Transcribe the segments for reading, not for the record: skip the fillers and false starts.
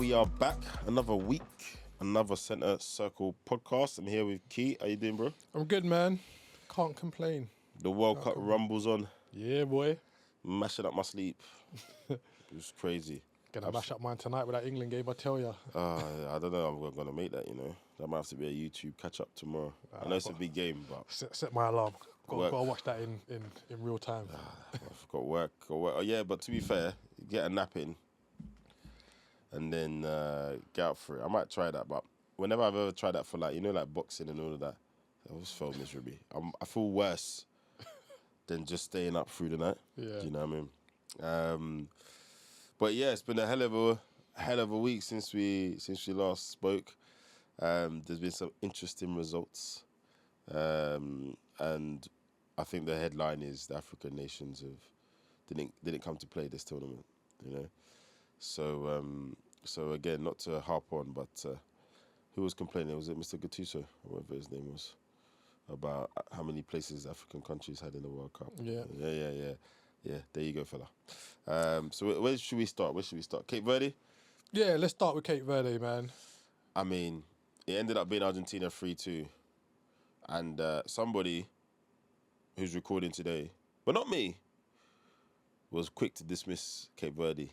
we are back. Another week, another Centre Circle podcast. I'm here with Key. How you doing, bro? I'm good, man. Can't complain. The World Cup rumbles on. Yeah, boy. Mashing up my sleep. It was crazy. Gonna mash up mine tonight with that England game, I tell ya. I don't know I'm going to make that, you know. That might have to be a YouTube catch-up tomorrow. I know it's a big game, but... Set my alarm. Got to watch that in real time. I've got work. Oh, yeah, but to be fair, get a nap in and then get out for it. I might try that, but whenever I've ever tried that for, like, you know, like boxing and all of that, I always felt miserably. I feel worse than just staying up through the night. Yeah. Do you know what I mean? But yeah, it's been a hell of a week since we last spoke. There's been some interesting results, and I think the headline is the African nations didn't come to play this tournament. You know, so again, not to harp on, but who was complaining? Was it Mr. Gattuso, or whatever his name was, about how many places African countries had in the World Cup? Yeah. Yeah, there you go, fella. So where should we start? Cape Verde? Yeah, let's start with Cape Verde, man. I mean, it ended up being Argentina 3-2. And somebody who's recording today, but not me, was quick to dismiss Cape Verde.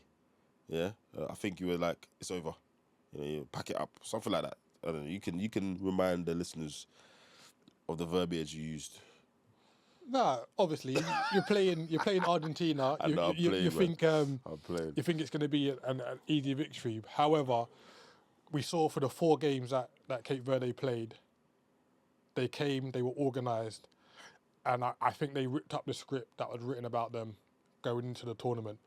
Yeah? I think you were like, it's over. You know, you pack it up. Something like that. I don't know. You can remind the listeners of the verbiage you used. Nah, obviously you're playing Argentina. You think it's going to be an easy victory. However, we saw for the 4 games that Cape Verde played, they came, they were organised, and I think they ripped up the script that was written about them going into the tournament.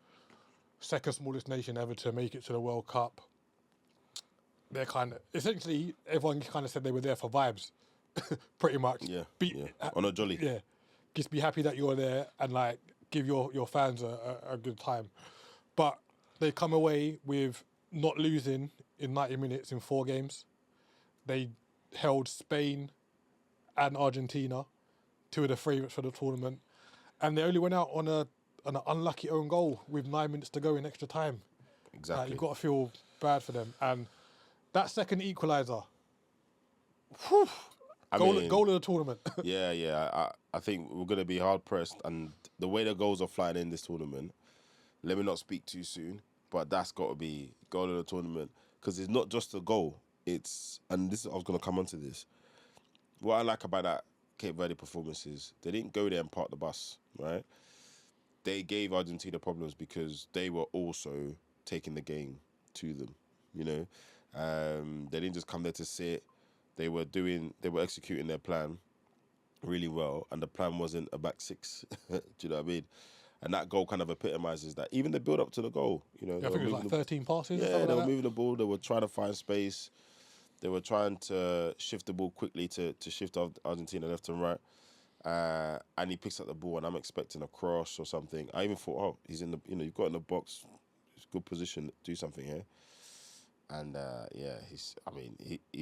Second smallest nation ever to make it to the World Cup. They're essentially everyone kind of said they were there for vibes, pretty much. Yeah. On a jolly. Yeah. Just be happy that you're there and like give your fans a good time. But they come away with not losing in 90 minutes in 4 games. They held Spain and Argentina, 2 of the favourites for the tournament, and they only went out on an unlucky own goal with 9 minutes to go in extra time. Exactly. You've got to feel bad for them. And that second equaliser, goal of the tournament. Yeah. I think we're going to be hard pressed, and the way the goals are flying in this tournament, let me not speak too soon, but that's got to be goal of the tournament, because it's not just a goal. I was going to come onto this. What I like about that Cape Verde performance is they didn't go there and park the bus, right? They gave Argentina problems because they were also taking the game to them, you know. They didn't just come there to sit. They were executing their plan really well, and the plan wasn't a back 6. Do you know what I mean? And that goal kind of epitomizes that. Even the build up to the goal, you know. Yeah, I think it was like 13 passes. Yeah, they were moving the ball. They were trying to find space. They were trying to shift the ball quickly to shift Argentina left and right. And he picks up the ball, and I'm expecting a cross or something. I even thought, he's in the, you've got in the box, it's a good position, do something here. And he's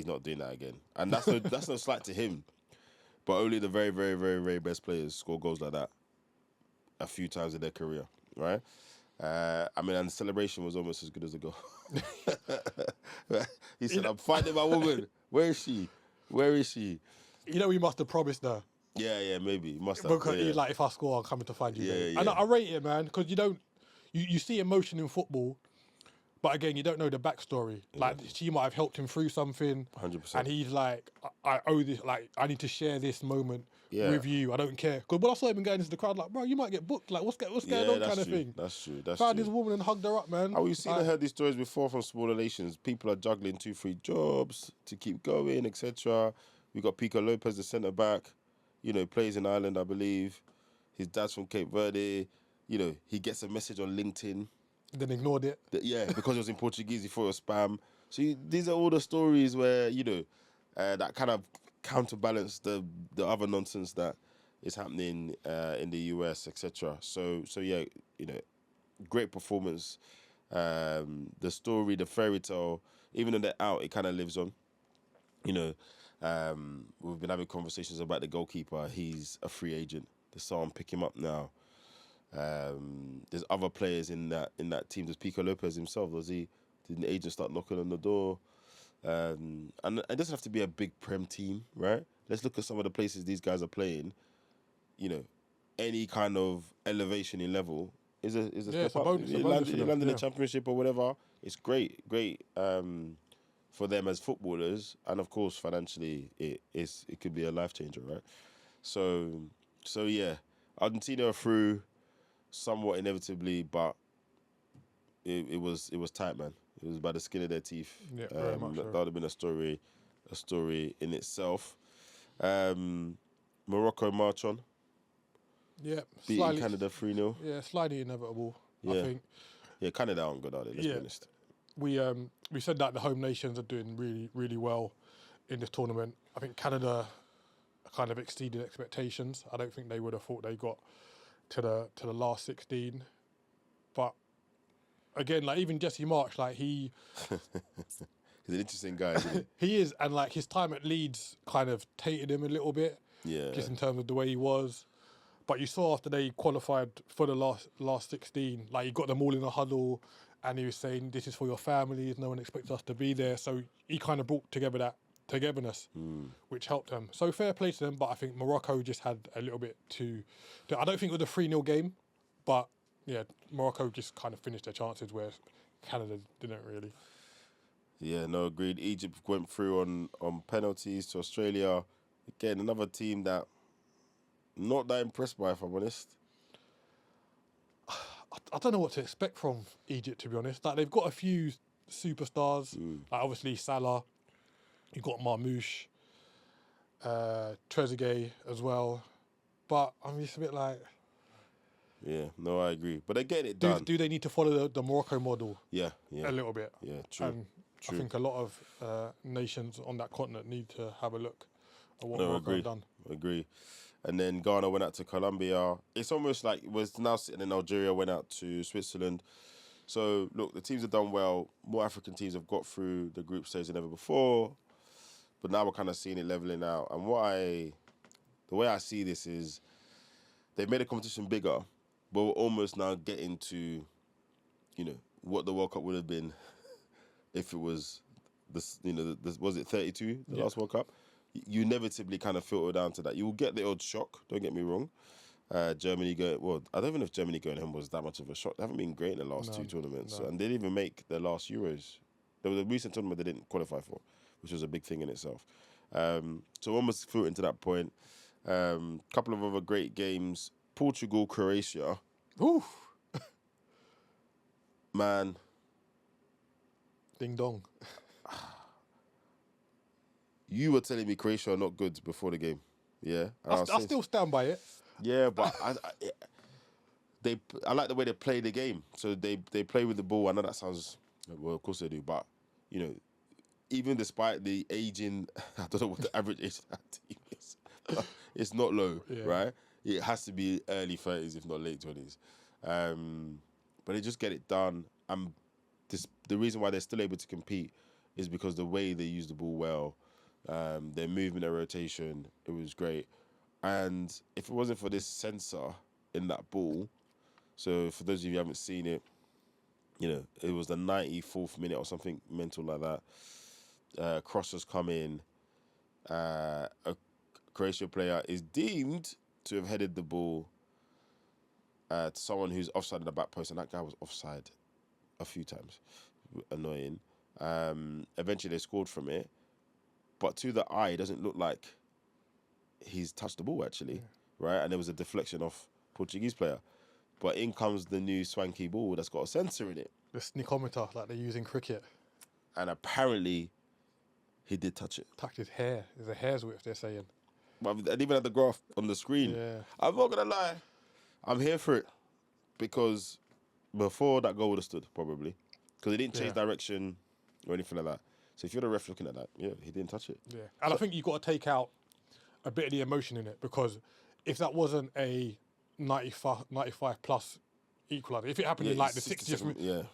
not doing that again. And that's no slight to him. But only the very, very, very, very best players score goals like that a few times in their career, right? And the celebration was almost as good as the goal. He said, I'm finding my woman. Where is she? You know, he must have promised her. Yeah, maybe. He must have. Because he's like, if I score, I'm coming to find you. Yeah. And I rate it, man, because you see emotion in football, but again, you don't know the backstory. Like, she might have helped him through something. 100%. And he's like, I owe this, like, I need to share this moment with you. I don't care. Because when I saw him going into the crowd, like, bro, you might get booked. Like, what's going on kind of thing. That's true. Found his woman and hugged her up, man. We've seen and heard these stories before from smaller nations. People are juggling 2-3 jobs to keep going, etc. We got Pico Lopez, the centre-back, plays in Ireland, I believe. His dad's from Cape Verde. He gets a message on LinkedIn. Then ignored it. Because it was in Portuguese, he thought it was spam. So these are all the stories where, that kind of counterbalance the other nonsense that is happening in the US, etc. So great performance. The story, the fairy tale, even though they're out, it kind of lives on. We've been having conversations about the goalkeeper. He's a free agent. There's someone pick him up now. There's other players in that team. There's Pico Lopez himself. Does he Did the agents start knocking on the door? And it doesn't have to be a big Prem team, right? Let's look at some of the places these guys are playing. You know, any kind of elevation in level is a step up. Bonus, You land in the Championship or whatever. It's great for them as footballers, and of course financially it could be a life changer, right? So yeah, Argentina are through somewhat inevitably, but it was tight, man. It was by the skin of their teeth. Yeah, very much so. That would have been a story in itself. Morocco march on. Yeah, Beating Canada 3-0. Yeah, slightly inevitable. Yeah. I think. Yeah, Canada aren't good, are they? Let's be honest. We said that the home nations are doing really, really well in this tournament. I think Canada kind of exceeded expectations. I don't think they would have thought they got to the last 16. But again, like even Jesse Marsch, like he's an interesting guy, isn't he? He is, and like his time at Leeds kind of tainted him a little bit. Yeah. Just in terms of the way he was. But you saw after they qualified for the last 16, like he got them all in a huddle and he was saying, this is for your families, no one expects us to be there. So he kind of brought together that togetherness, which helped them. So fair play to them, but I think Morocco just had a little bit too... I don't think it was a 3-0 game, but yeah, Morocco just kind of finished their chances where Canada didn't really. Yeah, no, agreed. Egypt went through on penalties to Australia. Again, another team that not that impressed by, if I'm honest. I don't know what to expect from Egypt, to be honest. Like they've got a few superstars, like obviously Salah. You've got Marmoush, Trezeguet as well. But I'm just a bit like... Yeah, no, I agree. But they get it done. Do they need to follow the Morocco model? Yeah. A little bit. Yeah, true. And true. I think a lot of nations on that continent need to have a look at what Morocco have done. Agree. And then Ghana went out to Colombia. It's almost like it was now sitting in Algeria, went out to Switzerland. So, look, the teams have done well. More African teams have got through the group stage than ever before. But now we're kind of seeing it levelling out. And the way I see this is they've made the competition bigger, but we're almost now getting to, what the World Cup would have been if it was, was it 32, the last World Cup? You inevitably kind of filter down to that. You will get the odd shock, don't get me wrong. Germany I don't even know if Germany going home was that much of a shock. They haven't been great in the last two tournaments. And they didn't even make the last Euros. There was a recent tournament they didn't qualify for, which was a big thing in itself. So almost filtering to that point. Couple of other great games. Portugal, Croatia. Oof. Man. Ding dong. You were telling me Croatia are not good before the game. Yeah. I still stand by it. Yeah, but I like the way they play the game. So they play with the ball. I know that sounds... Well, of course they do. But, even despite the aging... I don't know what the average age of that team is. It's not low, right? It has to be early 30s, if not late 20s. But they just get it done. And the reason why they're still able to compete is because the way they use the ball well, their movement, their rotation, it was great. And if it wasn't for this sensor in that ball, so for those of you who haven't seen it, it was the 94th minute or something mental like that. Crossers come in. A Croatian player is deemed to have headed the ball to someone who's offside in the back post, and that guy was offside a few times. Annoying. Eventually they scored from it, but to the eye, it doesn't look like he's touched the ball actually, right? And there was a deflection off Portuguese player. But in comes the new swanky ball that's got a sensor in it. The sneakometer like they use in cricket. And apparently, he did touch it. Touched his hair. There's a hair's width, they're saying. I didn't even have the graph on the screen. Yeah. I'm not going to lie. I'm here for it. Because before, that goal would have stood, probably. Because he didn't change direction or anything like that. So if you're the ref looking at that, he didn't touch it. Yeah. And I think you've got to take out a bit of the emotion in it. Because if that wasn't a 95 plus equaliser, if it happened in like the 60th minute,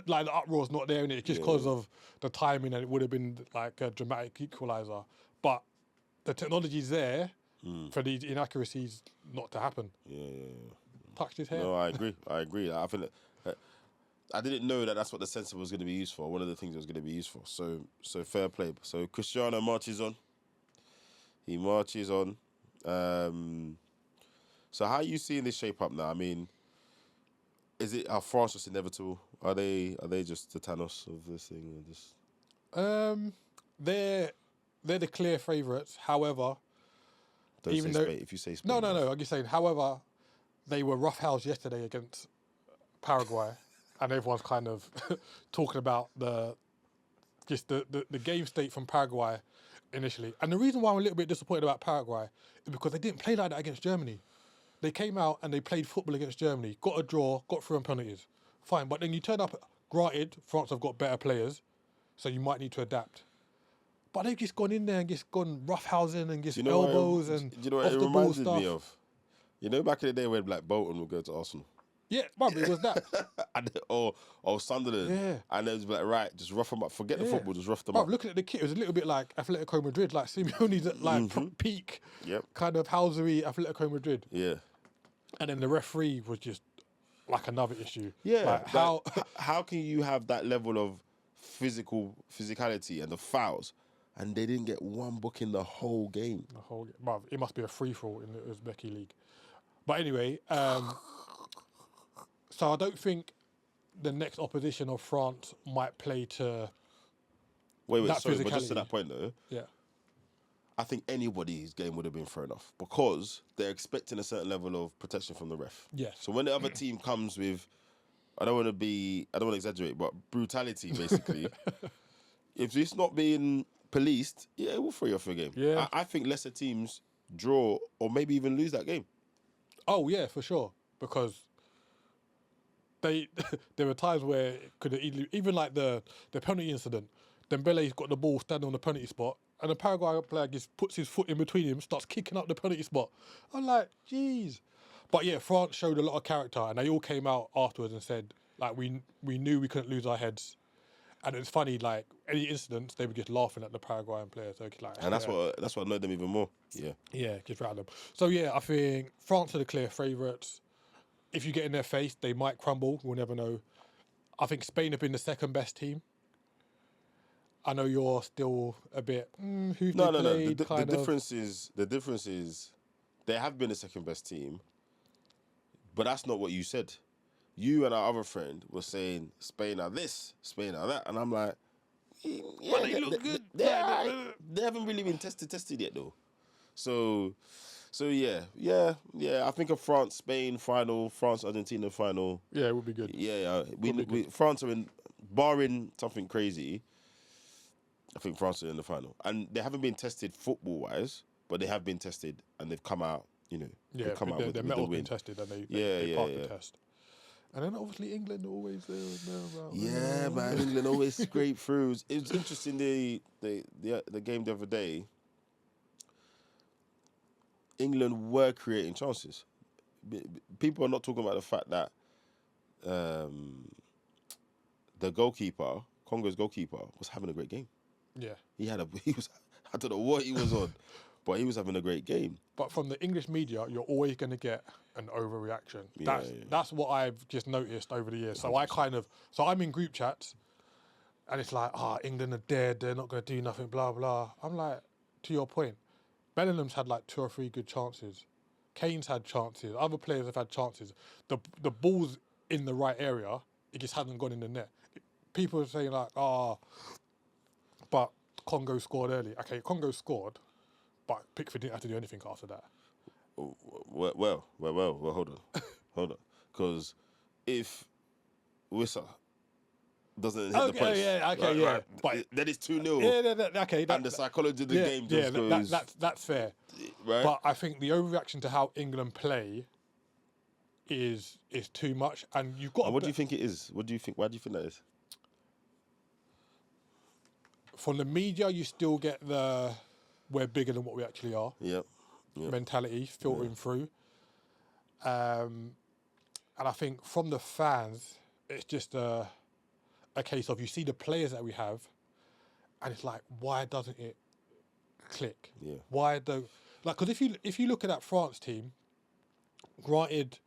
like the uproar's not there in it, just because of the timing, and it would have been like a dramatic equaliser. But the technology's there for these inaccuracies not to happen. Yeah. Touched his hair. No, I agree. I think I didn't know that that's what the sensor was going to be used for. One of the things it was going to be used for. So fair play. So Cristiano marches on. He marches on. So how are you seeing this shape up now? I mean, are France just inevitable? Are they just the Thanos of this thing? Or just... They're the clear favourites. However, if you say Spain, no. I'm just saying. However, they were roughhoused yesterday against Paraguay, and everyone's kind of talking about the game state from Paraguay initially. And the reason why I'm a little bit disappointed about Paraguay is because they didn't play like that against Germany. They came out and they played football against Germany, got a draw, got through on penalties. Fine, but then you turn up, granted, France have got better players, so you might need to adapt. But they've just gone in there and just gone roughhousing and just elbows and off the ball stuff. Me of? You know, back in the day when like Bolton would go to Arsenal. Yeah, man, it was that. or Sunderland. Yeah. And it was like, right, just rough them up. Forget the football, just rough them up. Looking at the kit, it was a little bit like Atletico Madrid, like Simeone's at peak kind of housery Atletico Madrid. Yeah. And then the referee was just like another issue. Yeah. Like how can you have that level of physicality and the fouls, and they didn't get one book in the whole game? Bruv, it must be a free-for-all in the Uzbeki league. But anyway, so I don't think the next opposition of France might play to sorry, but just to that point though. Yeah. I think anybody's game would have been thrown off because they're expecting a certain level of protection from the ref. Yes. So when the other team comes with, I don't want to exaggerate, but brutality basically, if it's not being policed, it will throw you off your game. Yeah. I think lesser teams draw or maybe even lose that game. Oh yeah, for sure. Because there were times where it could have even like the penalty incident, Dembele's got the ball standing on the penalty spot, and the Paraguay player just puts his foot in between him, starts kicking up the penalty spot. I'm like, jeez. But yeah, France showed a lot of character, and they all came out afterwards and said, like, we knew we couldn't lose our heads. And it's funny, like, any incidents, they were just laughing at the Paraguayan players. So like, and that's what annoyed them even more. Yeah. Yeah, just random. So yeah, I think France are the clear favourites. If you get in their face, they might crumble. We'll never know. I think Spain have been the second best team. I know you're still a bit. No. The difference is, they have been the second best team, but that's not what you said. You and our other friend were saying Spain are this, Spain are that, and I'm like, yeah, but they look good. They haven't really been tested yet though. So yeah. I think a France-Spain final, France-Argentina final. Yeah, it would be good. Yeah. France are in, barring something crazy. I think France are in the final, and they haven't been tested football-wise, but they have been tested, and they've come out. They've come out with the win. Been tested, and they passed the test. And then obviously England always there. Man, England always scrape through. It was interesting the game the other day. England were creating chances. People are not talking about the fact that the goalkeeper, Congo's goalkeeper, was having a great game. Yeah, he was. I don't know what he was on, but he was having a great game. But from the English media, you're always going to get an overreaction. That's what I've just noticed over the years. So 100%. I'm in group chats, and it's like, England are dead. They're not going to do nothing. Blah blah. I'm like, to your point, Bellingham's had like 2 or 3 good chances. Kane's had chances. Other players have had chances. The ball's in the right area. It just hasn't gone in the net. People are saying like, but Congo scored early. Okay, Congo scored, but Pickford didn't have to do anything after that. Well, hold on. Because if Wissa doesn't hit the post, but then it's 2-0. Yeah, okay. And the psychology of the game just goes... That's fair. Right? But I think the overreaction to how England play is too much, and you've got... And what do you think it is? Why do you think that is? From the media, you still get the we're bigger than what we actually are. Yep. Mentality filtering through. And I think from the fans, it's just a case of you see the players that we have, and it's like, why doesn't it click? Yeah. Why don't... Like, because if you look at that France team, granted,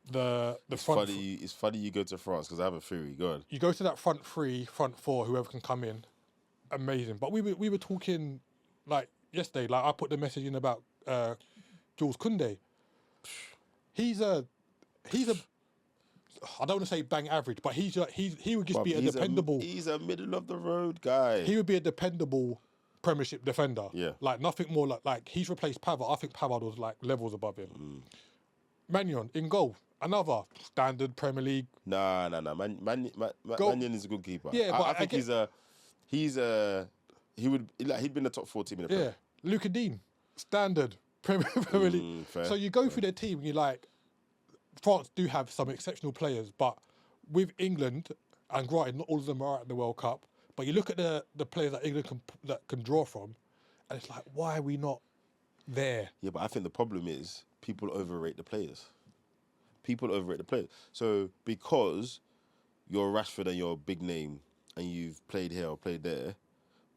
It's funny. It's funny you go to France because I have a theory. Go on. You go to that front three, front four, whoever can come in, amazing. But we were talking like yesterday. Like I put the message in about Jules Koundé. He's a I don't want to say bang average, but he would just be a dependable. He's a middle of the road guy. He would be a dependable Premiership defender. Yeah. Like nothing more like he's replaced Pavard. I think Pavard was like levels above him. Magnon in goal, another standard Premier League. Nah. Magnon is a good keeper. Yeah, but I think he'd been the top 4 team in the Premier. Yeah, Luka Dean, standard Premier League. Fair, so you go through their team and you're like, France do have some exceptional players, but with England, and granted, not all of them are at the World Cup, but you look at the players that England can draw from, and it's like, why are we not there? Yeah, but I think the problem is people overrate the players. So because you're Rashford and you're a big name and you've played here or played there,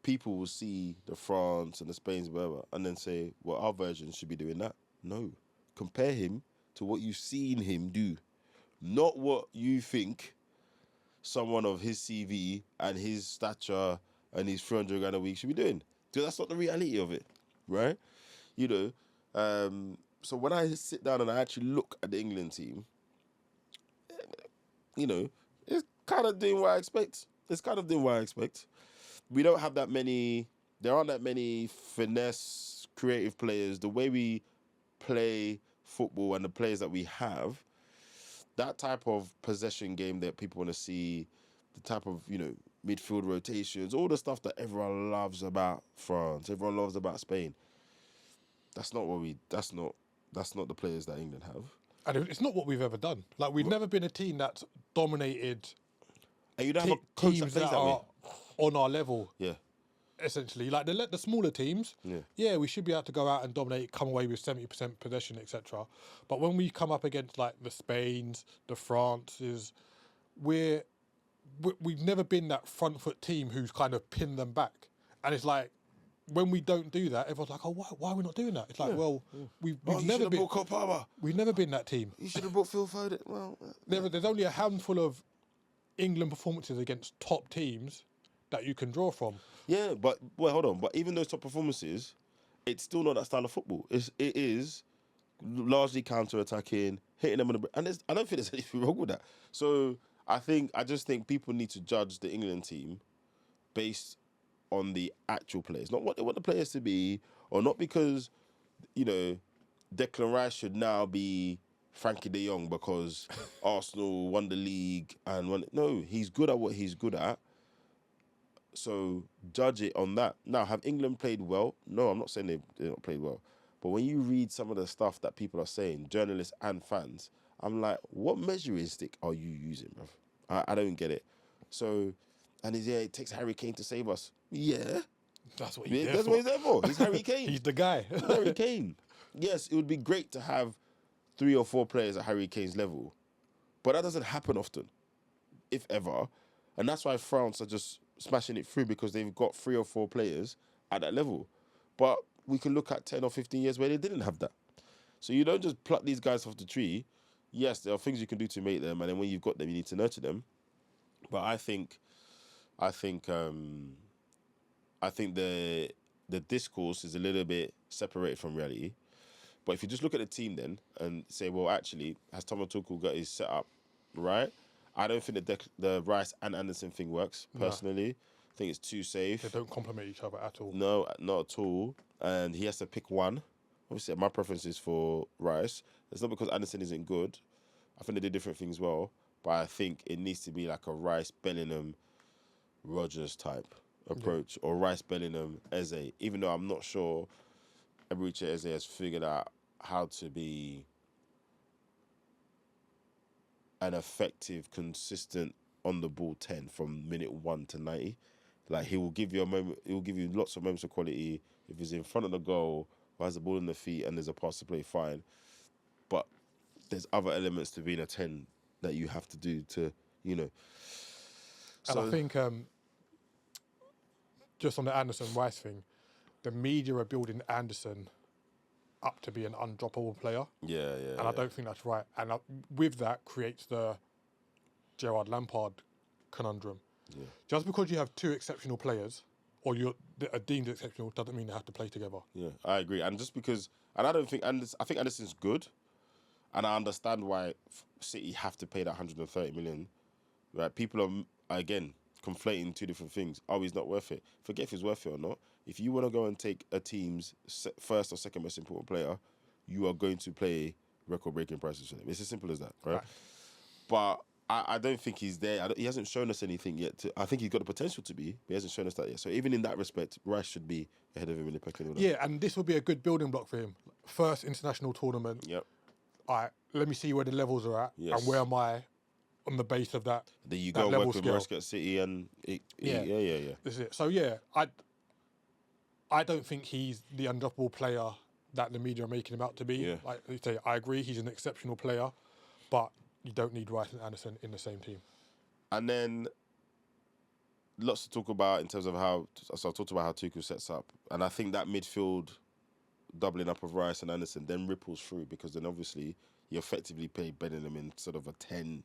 people will see the France and the Spains, whatever, and then say, well, our version should be doing that. No. Compare him to what you've seen him do, not what you think someone of his CV and his stature and his 300 grand a week should be doing. Because that's not the reality of it, right? You know, so when I sit down and I actually look at the England team, you know, it's kind of doing what I expect. We don't have that many, there aren't that many finesse, creative players. The way we play football and the players that we have, that type of possession game that people want to see, the type of, you know, midfield rotations, all the stuff that everyone loves about France, everyone loves about Spain. That's not the players that England have. And it's not what we've ever done. Like we've never been a team that's dominated and you don't have a coach teams that are on our level. Yeah. Essentially, like the smaller teams, yeah, we should be able to go out and dominate, come away with 70% possession, etc. But when we come up against like the Spains, the Frances, we've never been that front foot team who's kind of pinned them back. And it's like when we don't do that, everyone's like, oh, why are we not doing that? It's like, we've never been. We've never been that team. You should have brought Phil Foden. Well, there's only a handful of England performances against top teams that you can draw from. Yeah, but hold on. But even those top performances, it's still not that style of football. It is largely counter-attacking, hitting them on the. And I don't think there's anything wrong with that. So I just think people need to judge the England team based on the actual players, not what they want the players to be, or not because, you know, Declan Rice should now be Frankie de Jong because Arsenal won the league and won. No, he's good at what he's good at. So judge it on that. Now, have England played well? No, I'm not saying they've not played well. But when you read some of the stuff that people are saying, journalists and fans, I'm like, what measuring stick are you using, bruv? I don't get it. So, and it takes Harry Kane to save us. Yeah. That's what he's what he's there for. He's Harry Kane. He's the guy. Harry Kane. Yes, it would be great to have 3 or 4 players at Harry Kane's level. But that doesn't happen often, if ever. And that's why France are just smashing it through, because they've got 3 or 4 players at that level. But we can look at 10 or 15 years where they didn't have that. So you don't just pluck these guys off the tree. Yes, there are things you can do to make them, and then when you've got them, you need to nurture them. But I think the discourse is a little bit separated from reality. But if you just look at the team then and say, well, actually, has Thomas Tuchel got his setup right? I don't think the Rice and Anderson thing works, personally. I think it's too safe. They don't complement each other at all. No, not at all. And he has to pick one. Obviously, my preference is for Rice. It's not because Anderson isn't good. I think they do different things well. But I think it needs to be like a Rice, Bellingham, Rodgers type approach. Or Rice, Bellingham, Eze. Even though I'm not sure Eberechi Eze has figured out how to be an effective, consistent, on the ball 10 from minute 1 to 90. Like, he will give you a moment, he will give you lots of moments of quality. If he's in front of the goal or has the ball in the feet and there's a pass to play, fine. But there's other elements to being a 10 that you have to do to, you know. And I think just on the Anderson Rice thing, the media are building Anderson up to be an undroppable player. Yeah. And I don't think that's right. And with that creates the Gerrard Lampard conundrum. Yeah. Just because you have two exceptional players, or you're deemed exceptional, doesn't mean they have to play together. Yeah, I agree. And just because, and I don't think, I think Anderson's good, and I understand why City have to pay that 130 million. Right? People are again conflating two different things. Oh, he's not worth it. Forget if he's worth it or not. If you want to go and take a team's first or second most important player, you are going to pay record-breaking prices for them. It's as simple as that, right? But I don't think he's there. He hasn't shown us anything yet. I think he's got the potential to be, but he hasn't shown us that yet. So even in that respect, Rice should be ahead of him in the pecking order. Yeah, and this will be a good building block for him. First international tournament. Yep. All right, let me see where the levels are at and where am I on the base of that. Then you go work with Maresca at City and yeah. This is it. So I don't think he's the undroppable player that the media are making him out to be. Yeah. Like you say, I agree, he's an exceptional player, but you don't need Rice and Anderson in the same team. And then lots to talk about in terms of how. So I talked about how Tuchel sets up, and I think that midfield doubling up of Rice and Anderson then ripples through, because then obviously you effectively play Bellingham in sort of a 10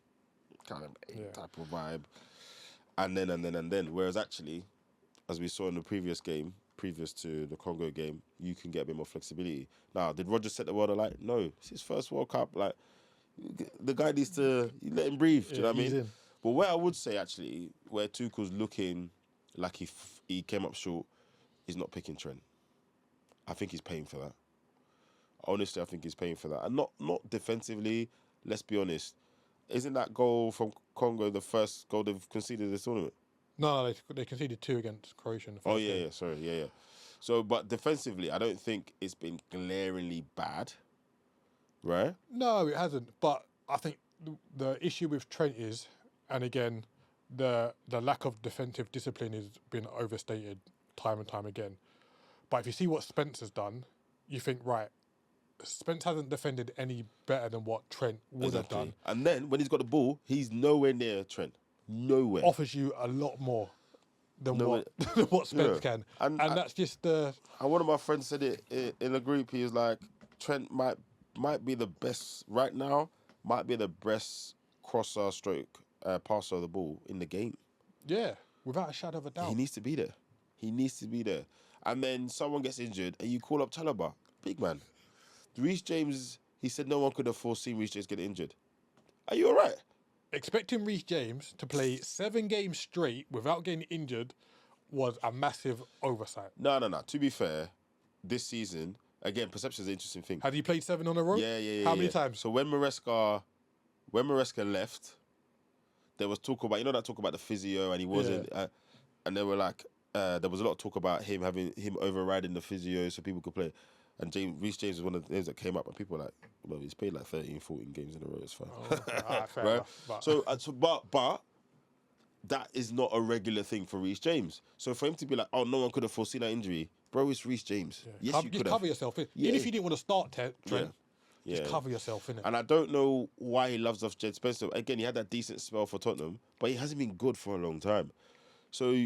kind of 8 type of vibe, and then. Whereas actually, as we saw in the previous to the Congo game, you can get a bit more flexibility. Now, did Roger set the world alight? No, it's his first World Cup. Like, the guy needs to let him breathe. Do you know what I mean? But where I would say actually, where Tuchel's looking like he came up short, is not picking Trent. I think he's paying for that. Honestly, I think he's paying for that, and not defensively. Let's be honest. Isn't that goal from Congo the first goal they've conceded this tournament? No, they conceded 2 against Croatia in the first game. Sorry. So, but defensively, I don't think it's been glaringly bad, right? No, it hasn't. But I think the issue with Trent is, and again, the lack of defensive discipline has been overstated time and time again. But if you see what Spence has done, you think, right, Spence hasn't defended any better than what Trent would have done. And then when he's got the ball, he's nowhere near Trent. Nowhere. Offers you a lot more than what Spence can. And that's just the... And one of my friends said it in a group. He was like, Trent might be the best right now, might be the best crosser stroke passer of the ball in the game. Yeah, without a shadow of a doubt. He needs to be there. And then someone gets injured and you call up Chalobah. Big man. Reece James, he said no one could have foreseen Reece James getting injured. Are you all right? Expecting Reece James to play 7 games straight without getting injured was a massive oversight. No. To be fair, this season, again, perception is an interesting thing. Had he played 7 on a row? Yeah. How many times? So when Maresca left, there was talk about, that talk about the physio, and he wasn't, and they were like, there was a lot of talk about him overriding the physio so people could play. And Reece James was one of the names that came up, and people were like, well, he's played like 13, 14 games in a row, it's fine. Fair right? enough, but that is not a regular thing for Reece James. So for him to be like, oh, no one could have foreseen that injury, bro, it's Reece James. Yeah. Yes, you could have. Cover yourself in. Even if you didn't want to start Trent, just cover yourself in it. And I don't know why he loves off Jed Spencer. Again, he had that decent spell for Tottenham, but he hasn't been good for a long time. So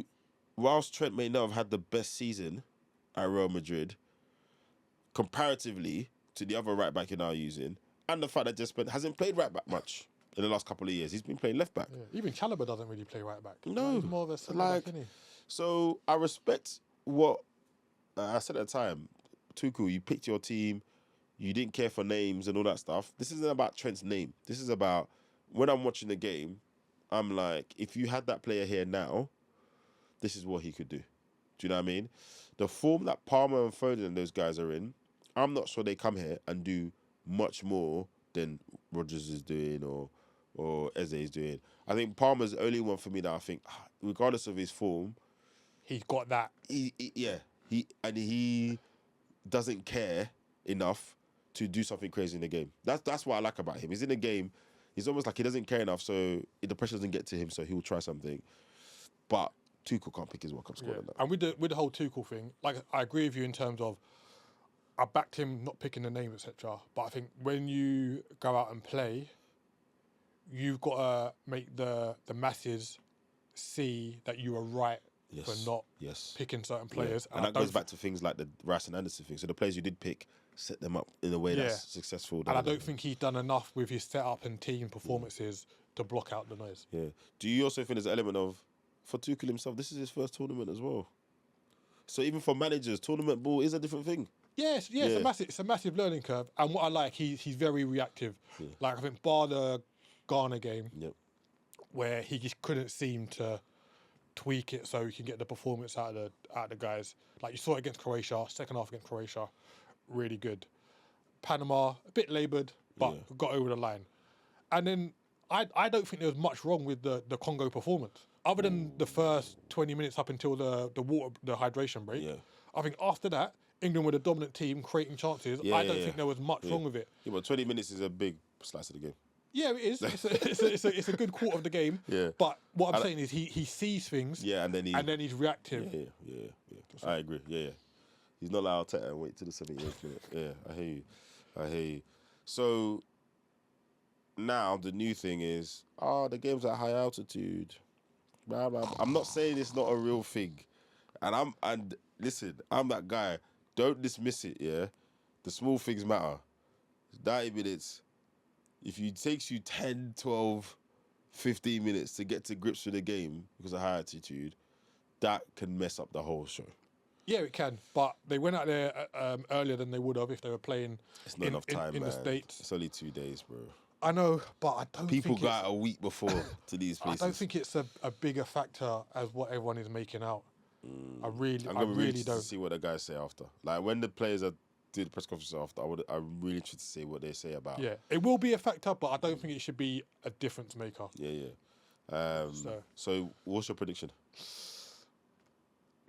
whilst Trent may not have had the best season at Real Madrid, comparatively to the other right back you're now using, and the fact that Jesper hasn't played right back much in the last couple of years, he's been playing left back. Yeah. Even Chalobah doesn't really play right back. No, he's more of a centre back, isn't he? So I respect what I said at the time. Tuchel, you picked your team, you didn't care for names and all that stuff. This isn't about Trent's name. This is about, when I'm watching the game, I'm like, if you had that player here now, this is what he could do. Do you know what I mean? The form that Palmer and Foden and those guys are in, I'm not sure they come here and do much more than Rodgers is doing or Eze is doing. I think Palmer's the only one for me that I think, regardless of his form, he's got that. He doesn't care enough to do something crazy in the game. That's what I like about him. He's in the game. He's almost like he doesn't care enough, so the pressure doesn't get to him, so he'll try something. But Tuchel can't pick his World Cup squad. Yeah. And with the whole Tuchel thing, like, I agree with you in terms of I backed him not picking the names, etc. But I think when you go out and play, you've got to make the masses see that you are right for not picking certain players. Yeah. And that goes back to things like the Rice and Anderson thing. So the players you did pick, set them up in a way that's successful. And I don't think he's done enough with his setup and team performances to block out the noise. Yeah. Do you also think there's an element of, for Tuchel himself, this is his first tournament as well? So even for managers, tournament ball is a different thing. Yes, it's a massive learning curve. And what I like, he's very reactive. Yeah. Like I think bar the Ghana game, where he just couldn't seem to tweak it so he can get the performance out of the guys. Like you saw it against Croatia, second half against Croatia, really good. Panama, a bit laboured, but got over the line. And then I don't think there was much wrong with the Congo performance. Other than the first 20 minutes up until the hydration break. Yeah. I think after that, England were the dominant team, creating chances. I don't think there was much wrong with it. Yeah, but 20 minutes is a big slice of the game. Yeah, it is. It's a good quarter of the game. Yeah. But what I'm saying is he sees things. Yeah, and then he's reactive. Yeah. I agree. Yeah. He's not allowed to wait till the 78th minute. Yeah, I hear you. So now the new thing is, the game's at high altitude. Blah, blah, blah. I'm not saying it's not a real thing, and listen, I'm that guy. Don't dismiss it. Yeah, the small things matter. 90 minutes. If it takes you 10, 12, 15 minutes to get to grips with the game because of high altitude, that can mess up the whole show. Yeah, it can. But they went out there earlier than they would have if they were playing it's not enough time, in man. the States. It's only 2 days, bro. I know, but I don't think people go out a week before to these places. I don't think it's a bigger factor as what everyone is making out. I'm really don't. To see what the guys say after. Like when the players do the press conference after, I'm really interested to see what they say about. Yeah, it will be a factor, but I don't think it should be a difference maker. Yeah. So what's your prediction?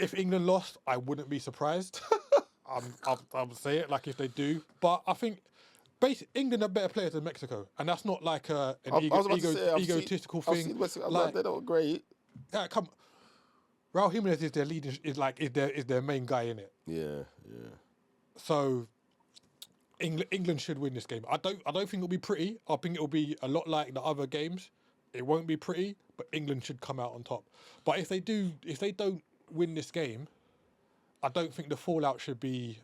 If England lost, I wouldn't be surprised. I would say it like if they do, but I think. England are better players than Mexico, and that's not like an egotistical thing. They're not great. Yeah, come. Raul Jimenez is their leader. Is their main guy in it. Yeah. So, England should win this game. I don't think it'll be pretty. I think it'll be a lot like the other games. It won't be pretty, but England should come out on top. But if they don't win this game, I don't think the fallout should be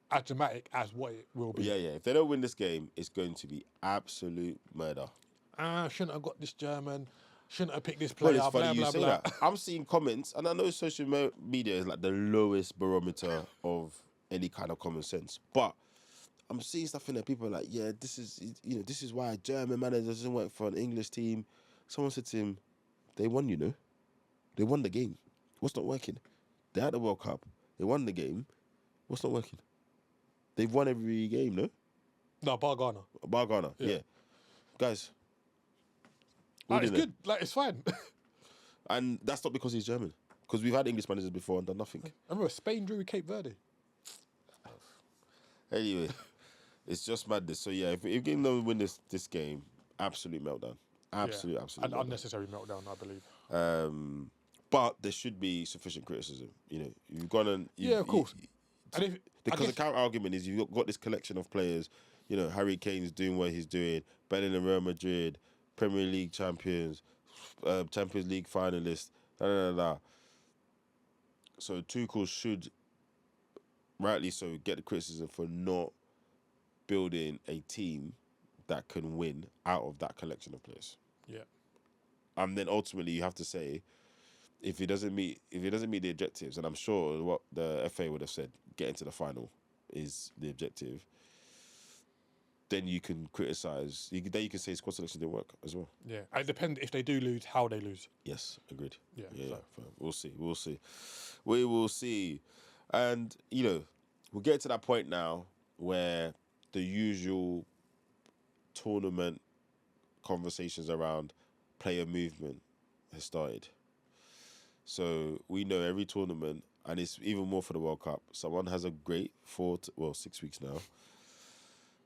as dramatic as what it will be. Yeah. If they don't win this game, it's going to be absolute murder. Shouldn't have got this German. Shouldn't have picked this player. Well, it's funny you say that. I'm seeing comments, and I know social media is like the lowest barometer of any kind of common sense. But I'm seeing stuff in there. People are like, "Yeah, this is why a German manager doesn't work for an English team." Someone said to him, "They won, They won the game. What's not working? They had the World Cup. They won the game. What's not working? They've won every game, no? No, bar Ghana. Bar Ghana, yeah. Guys. It's good. It's fine. And that's not because he's German. Because we've had English managers before and done nothing. I remember Spain drew with Cape Verde. Anyway, it's just madness. So, yeah, if England win this game, absolute meltdown. Absolute An meltdown. unnecessary meltdown, I believe. But there should be sufficient criticism. You've gone and... of course. Because the counter argument is you've got this collection of players. Harry Kane's doing what he's doing, better than Real Madrid, Premier League champions, Champions League finalists. So Tuchel should, rightly so, get the criticism for not building a team that can win out of that collection of players. Yeah. And then ultimately you have to say, if it doesn't meet the objectives, and I'm sure what the FA would have said, getting to the final is the objective, then you can criticise. Then you can say squad selection didn't work as well. Yeah, it depends if they do lose, how they lose. Yes, agreed. Yeah. We'll see. We will see. And, we'll get to that point now where the usual tournament conversations around player movement has started. So we know every tournament, and it's even more for the World Cup, someone has a great 6 weeks now,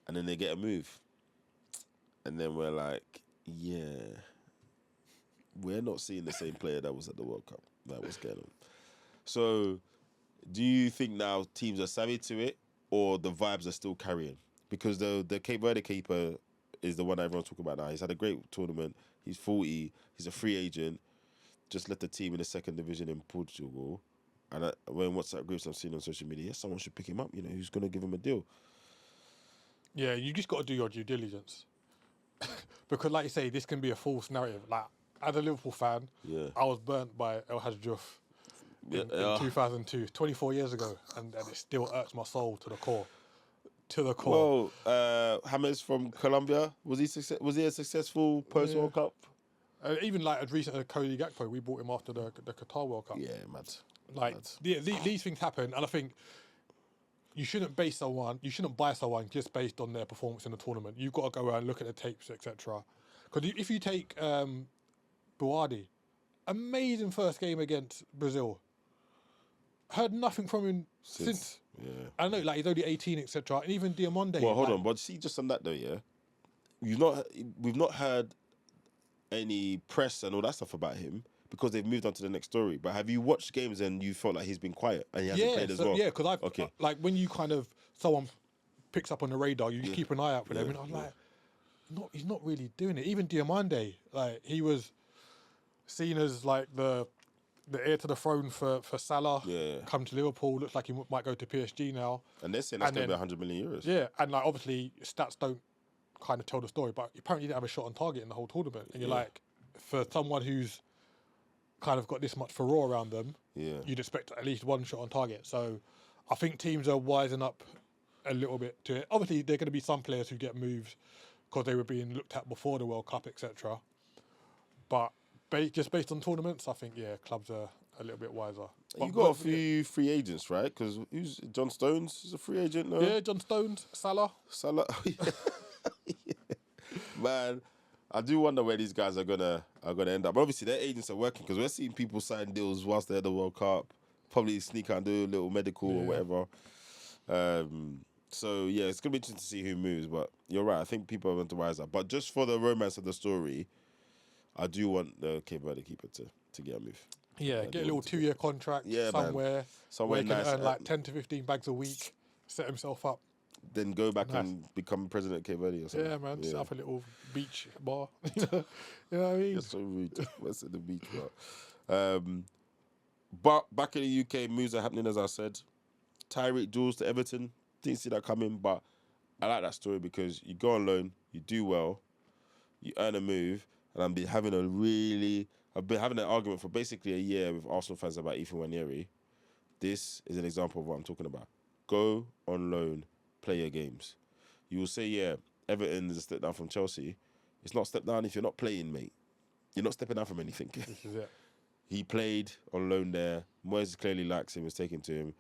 and then they get a move. And then we're like, yeah, we're not seeing the same player that was at the World Cup. That was going on. So do you think now teams are savvy to it, or the vibes are still carrying? Because the Cape Verde keeper is the one everyone's talking about now. He's had a great tournament. He's 40. He's a free agent. Just left the team in the second division in Portugal. And when WhatsApp groups I've seen on social media, yes, someone should pick him up. You know, who's going to give him a deal? Yeah, you just got to do your due diligence. Because, like you say, this can be a false narrative. Like, as a Liverpool fan, I was burnt by El Hadji Diouf in 2002, 24 years ago, and it still hurts my soul to the core. To the core. Well, James from Colombia, was he a successful post-World Cup? Even like as recent as Cody Gakpo, we bought him after the Qatar World Cup. Yeah, mad. Like, these things happen, and I think you shouldn't buy someone just based on their performance in the tournament. You've got to go around, look at the tapes, etc. Because if you take Buardi, amazing first game against Brazil. Heard nothing from him since. Yeah. I know, like, he's only 18, etc. And even Diomande. Well, hold on, but see, just on that though, yeah, we've not heard any press and all that stuff about him because they've moved on to the next story. But have you watched games and you felt like he's been quiet and he hasn't played as well? Yeah, because like when you kind of someone picks up on the radar, you keep an eye out for them, and I was like, he's not really doing it. Even Diomande, like, he was seen as like the heir to the throne for Salah. Yeah. Come to Liverpool, looks like he might go to PSG now. And they're saying that's going to be 100 million euros. Yeah, and like obviously stats don't kind of tell the story, but apparently he didn't have a shot on target in the whole tournament. And you're like, for someone who's kind of got this much furore around them, you'd expect at least one shot on target. So I think teams are wising up a little bit to it. Obviously, there are going to be some players who get moved because they were being looked at before the World Cup, etc. But just based on tournaments, I think, clubs are a little bit wiser. You got a few free agents, right? Because who's John Stones is a free agent, no? Yeah, John Stones, Salah. Man, I do wonder where these guys are gonna end up. But obviously, their agents are working because we're seeing people sign deals whilst they're at the World Cup. Probably sneak out and do a little medical or whatever. So yeah, it's gonna be interesting to see who moves. But you're right. I think people are going to rise up. But just for the romance of the story, I do want the Cape Verde keeper to get a move. Yeah, get a little 2-year contract somewhere where he can earn like 10 to 15 bags a week, set himself up. Then go back and become president of Cape Verde or something. Yeah, man. Set up a little beach bar. You know what I mean? You're so rude. What's at the beach bar? But back in the UK, moves are happening, as I said. Tyreek Jules to Everton. Didn't see that coming, but I like that story because you go on loan, you do well, you earn a move, and I've been having an argument for basically a year with Arsenal fans about Ethan Nwaneri. This is an example of what I'm talking about. Go on loan, play your games. You will say, Everton is a step down from Chelsea. It's not a step down if you're not playing, mate. You're not stepping down from anything. This is it. He played on loan there. Moyes clearly likes him, was taken to him.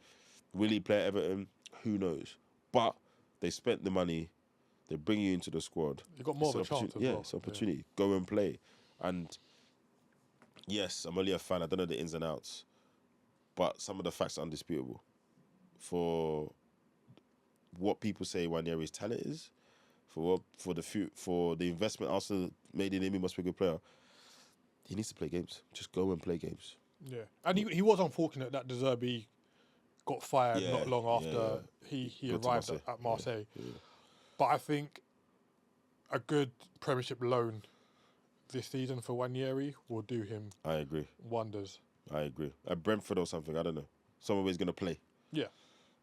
Will he play at Everton? Who knows? But they spent the money. They bring you into the squad. You got more of a chance as well. Yeah, it's an opportunity. Yeah. Go and play. And yes, I'm only a fan. I don't know the ins and outs. But some of the facts are undisputable. For what people say Nwaneri's talent is, for the investment Arsenal made in him, he must be a good player. He needs to play games. Just go and play games. Yeah. And he was unfortunate that De Zerbi got fired not long after he arrived at Marseille. Yeah. But I think a good Premiership loan this season for Nwaneri will do him wonders. I agree. At Brentford or something, I don't know. Someone who's going to play. Yeah.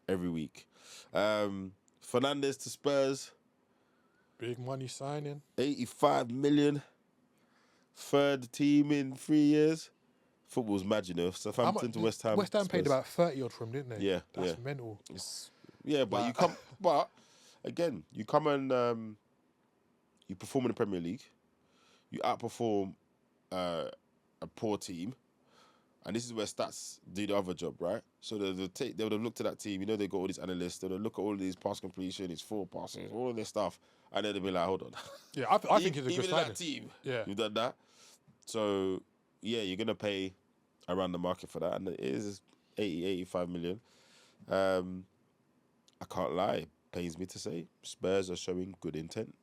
Every week. Fernandes to Spurs. Big money signing. 85 million. Third team in 3 years. Football's mad, you know. Southampton to West Ham. West Ham paid about 30 odd for him, didn't they? Yeah. That's mental. But you come... But, again, you come and... you perform in the Premier League. You outperform a poor team. And this is where stats do the other job, right? So they would have looked at that team. You know, they got all these analysts. They would have looked at all these pass completion, his forward passing, all of this stuff. And then they'd be like, hold on. Yeah, I think it's a good signing. Even in that team, you've done that. So, yeah, you're going to pay around the market for that. And it is 85 million. I can't lie. It pains me to say. Spurs are showing good intent.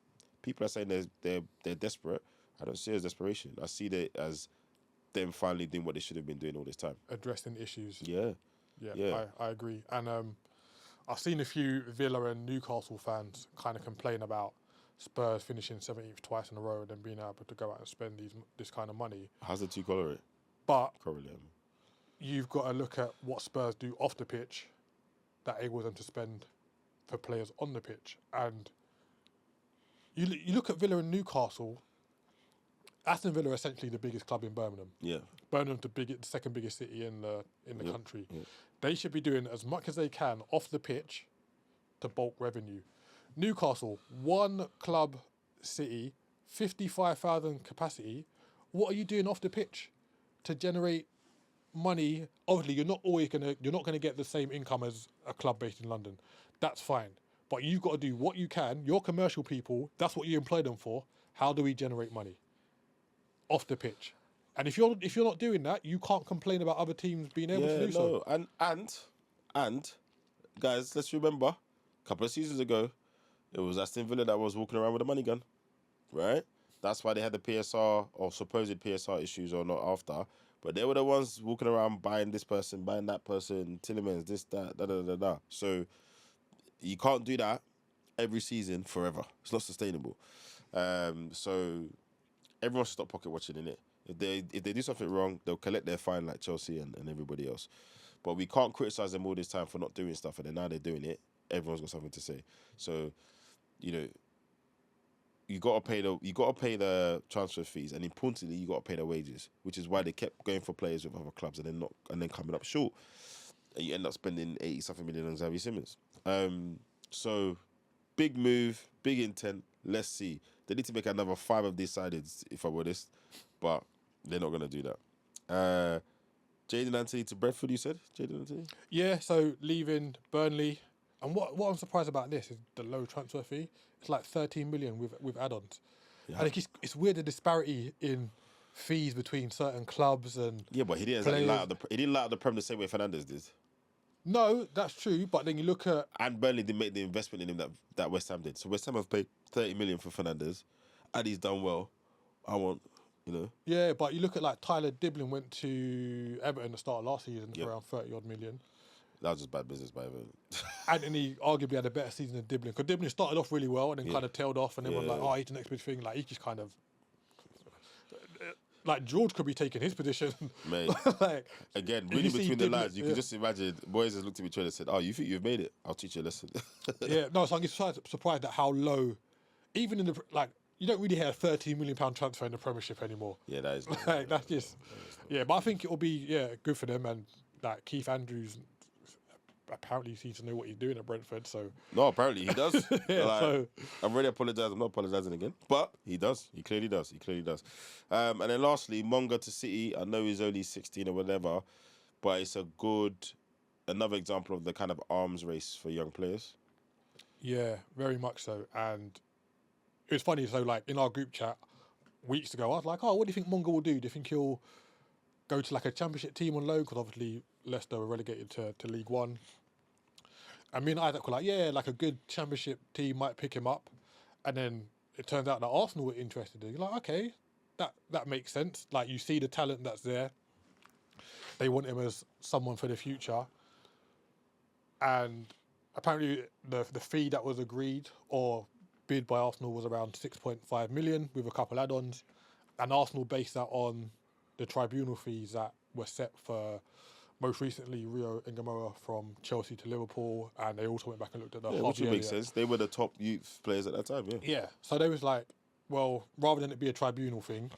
People are saying they're desperate. I don't see it as desperation. I see it as them finally doing what they should have been doing all this time. Addressing issues. Yeah. I agree. And I've seen a few Villa and Newcastle fans kind of complain about Spurs finishing 17th twice in a row and then being able to go out and spend this kind of money. How's the two correlate? But you've got to look at what Spurs do off the pitch that enables them to spend for players on the pitch. And you look at Villa and Newcastle. Aston Villa are essentially the biggest club in Birmingham. Yeah. Birmingham's the second biggest city in the country. Yeah. They should be doing as much as they can off the pitch to bulk revenue. Newcastle, one club city, 55,000 capacity. What are you doing off the pitch to generate money? Obviously, you're not gonna get the same income as a club based in London. That's fine, but you've got to do what you can. You're commercial people. That's what you employ them for. How do we generate money off the pitch? And if you're not doing that, you can't complain about other teams being able to do so. And guys, let's remember, a couple of seasons ago, it was Aston Villa that was walking around with a money gun, right? That's why they had the PSR or supposed PSR issues or not after. But they were the ones walking around buying this person, buying that person, Tillemans, this, that, da da da da. So you can't do that every season forever. It's not sustainable. So everyone should stop pocket watching, innit? If they do something wrong, they'll collect their fine like Chelsea and everybody else. But we can't criticise them all this time for not doing stuff, and then now they're doing it. Everyone's got something to say. So, you gotta pay the transfer fees, and importantly, you gotta pay their wages, which is why they kept going for players with other clubs and then coming up short. And you end up spending 80-something million on Xavi Simons. So big move, big intent. Let's see. They need to make another 5 of these signings, if I'm honest, but they're not gonna do that. Jadon Anthony to Brentford, you said? Jadon Anthony? Yeah, so leaving Burnley. And what I'm surprised about this is the low transfer fee. It's like 13 million with add-ons. Yeah. And it's weird, the disparity in fees between certain clubs and but he didn't light up the Prem the same way Fernandes did. No, that's true. But then you look at... And Burnley didn't make the investment in him that West Ham did. So West Ham have paid 30 million for Fernandes, and he's done well. Yeah, but you look at like Tyler Diblin went to Everton at the start of last season for around 30-odd million. That was just bad business by Everton. Anthony arguably had a better season than Diblin, because Diblin started off really well and then kind of tailed off, and everyone like, he's the next big thing. Like, he's just kind of... Like, George could be taking his position. Mate, again, reading between the lines, you can just imagine, boys has looked at each other and said, you think you've made it? I'll teach you a lesson. So I'm surprised at how low, even in the... Like, you don't really hear a £13 million transfer in the Premiership anymore. Yeah, that is... that's just... Yeah, but I think it'll be, good for them, and like Keith Andrews... Apparently he seems to know what he's doing at Brentford, so... No, apparently he does. I'm really apologising. I'm not apologising again. But he does. He clearly does. And then lastly, Monga to City. I know he's only 16 or whatever, but it's another example of the kind of arms race for young players. Yeah, very much so. And it was funny, so like in our group chat weeks ago, I was like, what do you think Monga will do? Do you think he'll go to like a championship team on loan? Because obviously Leicester were relegated to League One. And me and Isaac were like, like a good championship team might pick him up. And then it turns out that Arsenal were interested. You're like, okay, that makes sense. Like, you see the talent that's there. They want him as someone for the future. And apparently the fee that was agreed or bid by Arsenal was around 6.5 million with a couple add-ons. And Arsenal based that on the tribunal fees that were set for... Most recently, Rio and Gamora from Chelsea to Liverpool, and they also went back and looked at the which would make sense. They were the top youth players at that time, Yeah, so they was like, well, rather than it be a tribunal thing,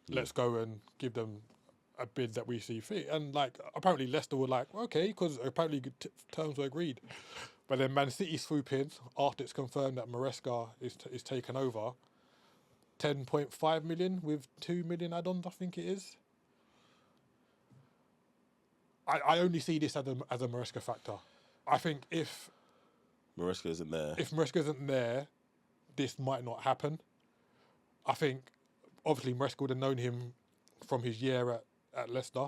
let's go and give them a bid that we see fit. And like, apparently Leicester were like, okay, because apparently terms were agreed. But then Man City swoop in after it's confirmed that Maresca is taken over. 10.5 million with 2 million add-ons, I think it is. I only see this as a Maresca factor. I think if Maresca isn't there, this might not happen. I think obviously Maresca would have known him from his year at Leicester.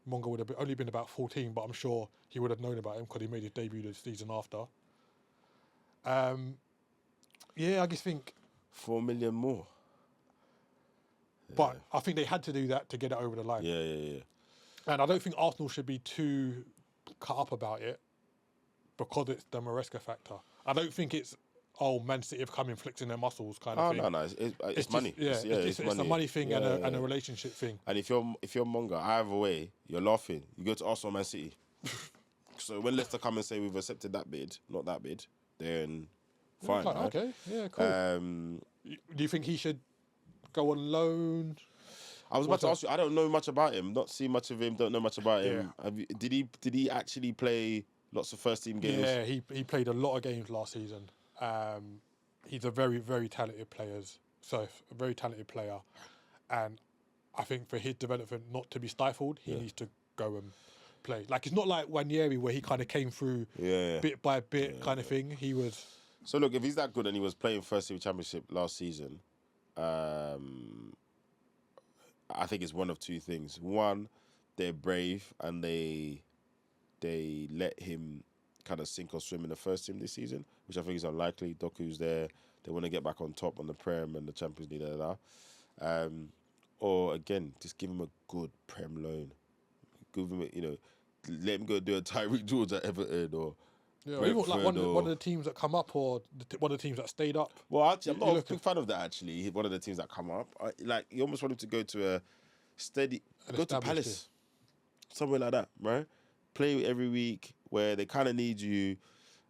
Monga would have only been about 14, but I'm sure he would have known about him because he made his debut the season after. I just think 4 million more. But I think they had to do that to get it over the line. Yeah. And I don't think Arsenal should be too cut up about it because it's the Maresca factor. I don't think it's Man City have come in flexing their muscles kind of thing. No, it's money. It's a money thing and a relationship thing. And if you're Monga, either way, you're laughing. You go to Arsenal, Man City. So when Leicester come and say we've accepted that bid, not that bid, then fine. Right? Okay, yeah, cool. Do you think he should go on loan? I was about to ask you. I don't know much about him. Not seen much of him. Don't know much about him. Did he actually play lots of first team games? Yeah, he played a lot of games last season. He's a very, very talented player. So a very talented player, and I think for his development not to be stifled, he needs to go and play. Like, it's not like Wanyeri where he kind of came through bit by bit kind of thing. He was. So look, if he's that good and he was playing first team championship last season, I think it's one of two things. One, they're brave and they let him kind of sink or swim in the first team this season, which I think is unlikely. Doku's there. They want to get back on top on the Prem and the Champions League. Or again, just give him a good Prem loan. Give him, let him go do a Tyreek George at Everton or. Yeah, even like one of the teams that come up or one of the teams that stayed up. Well, actually, I'm not a big fan of that, actually. One of the teams that come up. You almost want him to go to a steady... Go to Palace. Somewhere like that, right? Play every week where they kind of need you.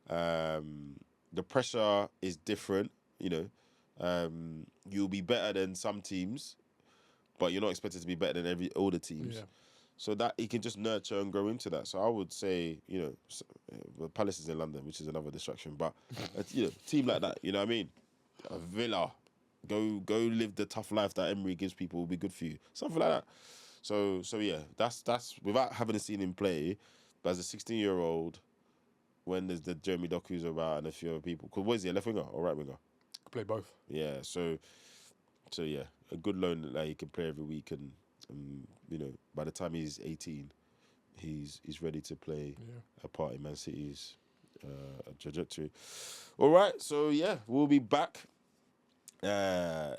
The pressure is different, You'll be better than some teams, but you're not expected to be better than all the teams. Yeah. So that he can just nurture and grow into that. So I would say, Palace is in London, which is another distraction. But team like that, you know what I mean? A Villa, go live the tough life that Emery gives people will be good for you. Something like that. So yeah, that's without having seen him play. But as a 16-year-old, when there's the Jeremy Doku's about and a few other people, because what is he, a left winger or right winger? Play both. Yeah. So yeah, a good loan that he can play every week and. By the time he's 18, he's ready to play a part in Man City's trajectory. All right, so yeah, we'll be back. We'll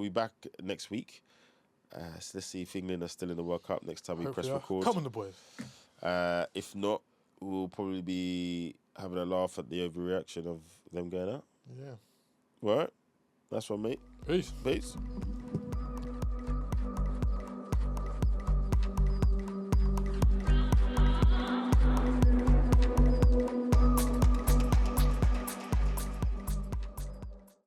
be back next week. So let's see if England are still in the World Cup next time we press record. Come on, the boys. If not, we'll probably be having a laugh at the overreaction of them going out. Yeah. All right, that's one, mate. Peace.